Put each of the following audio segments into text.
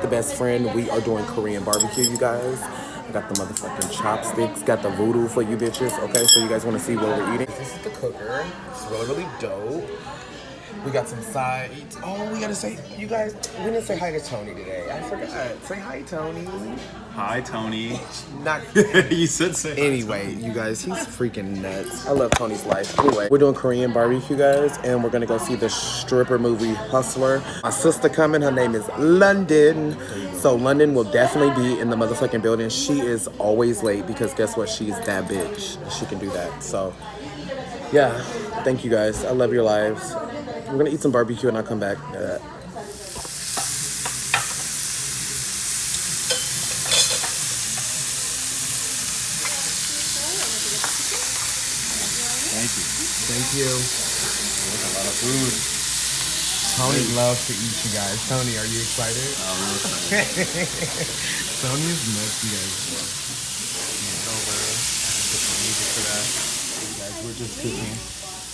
with the best friend. We are doing Korean barbecue, you guys. I got the motherfucking chopsticks, got the voodoo for you bitches. Okay, so you guys want to see what we're eating? This is the cooker. It's really, really dope. We got some sides. Oh, we gotta say, you guys, we didn't say hi to Tony today. I forgot. Say hi, Tony. Hi, Tony. Not. You said say hi, Anyway, Tony. you guys, he's freaking nuts. I love Tony's life. Anyway, we're doing Korean barbecue, guys, and we're gonna go see the stripper movie Hustler. My sister coming. Her name is London. So London will definitely be in the motherfucking building. She is always late because guess what? She's that bitch. She can do that. So yeah, thank you guys. I love your lives. We're gonna eat some barbecue and I'll come back. Thank you. Thank you. That's a lot of food. Tony loves to eat, you guys. Tony, are you excited? I'm real excited. Tony is nuts, you guys. Over. Put some music for that. You guys, we're just cooking.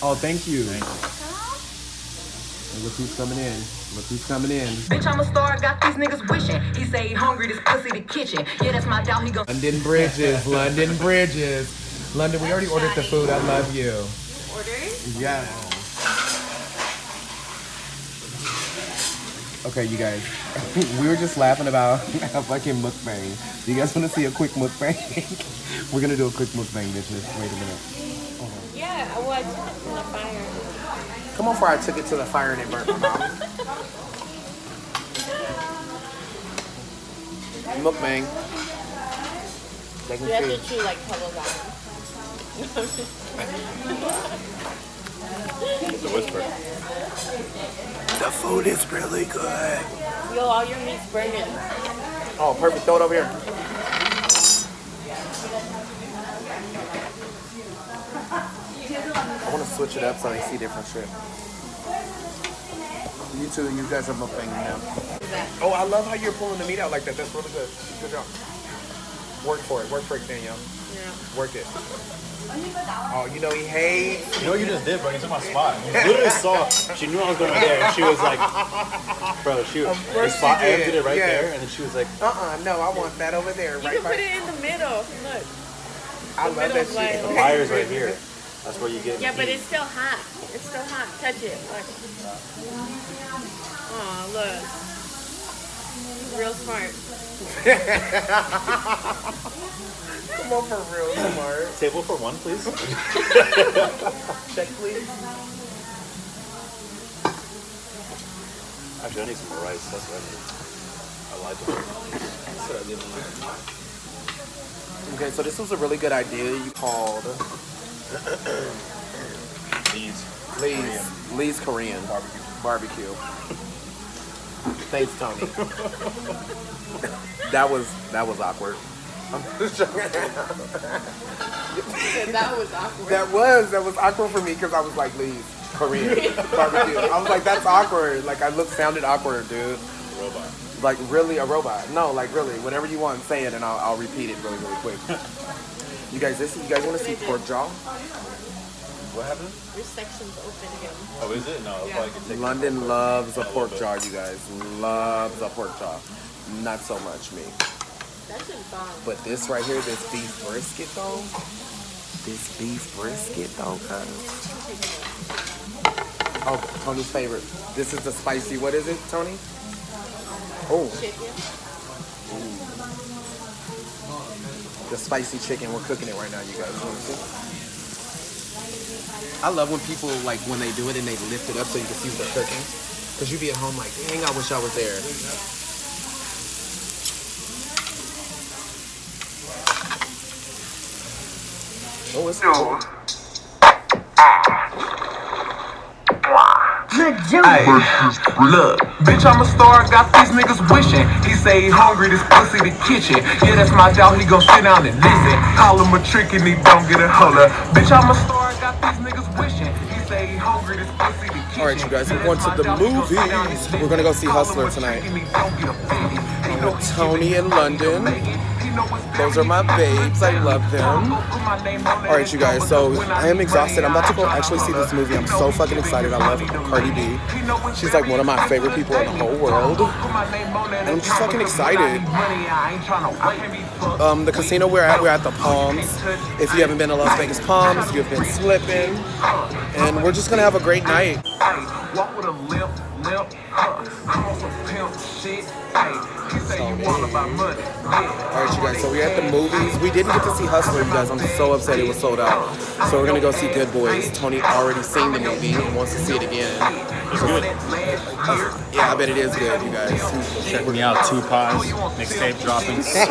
Oh, thank you. Thank you. And look who's coming in. Look who's coming in. Bitch, I'm a star, got these niggas wishing. He say he hungry, this pussy the kitchen. Yeah, that's my doubt, he go. London Bridges, London Bridges. London, we already ordered the food. I love you. Ordered? Yeah. Okay, you guys. We were just laughing about a fucking mukbang. Do you guys want to see a quick mukbang? We're going to do a quick mukbang, bitches. Wait a minute. Yeah, well, I took it from the fire. Come on, before I took it to the fire and it burnt my mouth. Mukbang. You have to chew like bubble gum. It's a whisper. The food is really good. Yo, all your meat's burning. Oh, perfect. Throw it over here. I want to switch it up so they see different shit. You two, you guys are mukbanging now. Oh, I love how you're pulling the meat out like that. That's really good. Good job. Work for it. Work for it, Danielle. Yeah. Work it. Oh, you know he hates. You know what you just did, bro? You took my spot. You literally saw. She knew I was going right there, and she was like, "Bro, she was." The spot, I did it right there, and then she was like, No, I want that over there. You Right can put it in the middle. Look. I love that shit. "The fire's right here. That's where you get." Yeah, but it's still hot. It's still hot. Touch it. Look. Oh, look. Real smart. Come on, for real smart. Table for one, please. Check, please. Actually, I need some more rice. That's what I need. I like it. That's what I did. Okay, so this was a really good idea. You called Lee's Korean barbecue. Thanks, Tony. That was awkward. I'm just joking. That was awkward. That was awkward for me because I was like, Lee's Korean barbecue. I was like, that's awkward. Like sounded awkward, dude. Robot. Like really a robot? No, like really. Whatever you want, say it, and I'll repeat it really, really quick. You guys want to see pork jaw? What happened? Your section's open again. Oh, is it? No, I'll probably can take London it. loves a pork jaw, you guys. Loves a pork jaw. Not so much me. That's just bomb. But this right here, this beef brisket though. This beef brisket though, cuz. Oh, Tony's favorite. This is the spicy, what is it, Tony? Oh. Chicken. The spicy chicken. We're cooking it right now, you guys. You wanna see? I love when people, like, when they do it and they lift it up so you can see what they're cooking. Because you be at home like, dang, I wish I was there. Oh, it's cold. Look, bitch, I'm a star, got these niggas wishing. He say he hungry, this pussy the kitchen. Yeah, that's my doubt, he gon' sit down and listen. Call him a trick and he don't get a holler. Bitch, I'm a star, got these niggas wishing. He say he hungry, this pussy the kitchen. Alright, you guys, we're going to the movies. We're gonna go see Hustler tonight. I'm with Tony in London. Those are my babes. I love them. All right, you guys. So I am exhausted. I'm about to go actually see this movie. I'm so fucking excited. I love Cardi B. She's like one of my favorite people in the whole world. And I'm just fucking excited. The casino we're at the Palms. If you haven't been to Las Vegas Palms, you've been slipping. And we're just gonna have a great night. Walk with a limp, I'm on some pimp shit. He say you all about money. Alright, you guys, so we're at the movies. We didn't get to see Hustler, you guys. I'm so upset it was sold out. So we're gonna go see Good Boys. Tony already seen the movie and wants to see it again. It's good. Yeah, I bet it is good, you guys. Check me out, 2 pies, mixtape dropping soon.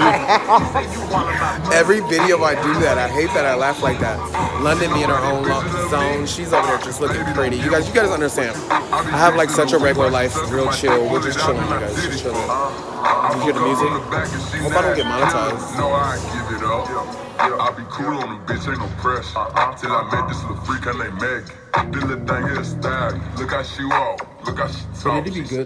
Every video I do that, I hate that I laugh like that. London be in her own zone. She's over there just looking pretty. You guys understand. I have like such a regular life, real chill. We're just chilling, you guys, just chilling. You hear the music? I hope I don't get monetized. No, I ain't give it up. I be cool on them, bitch, ain't no pressure. Till I met this little freak, her name Meg. This little thing is style. Look how she walk, look how she talk. It'd be good.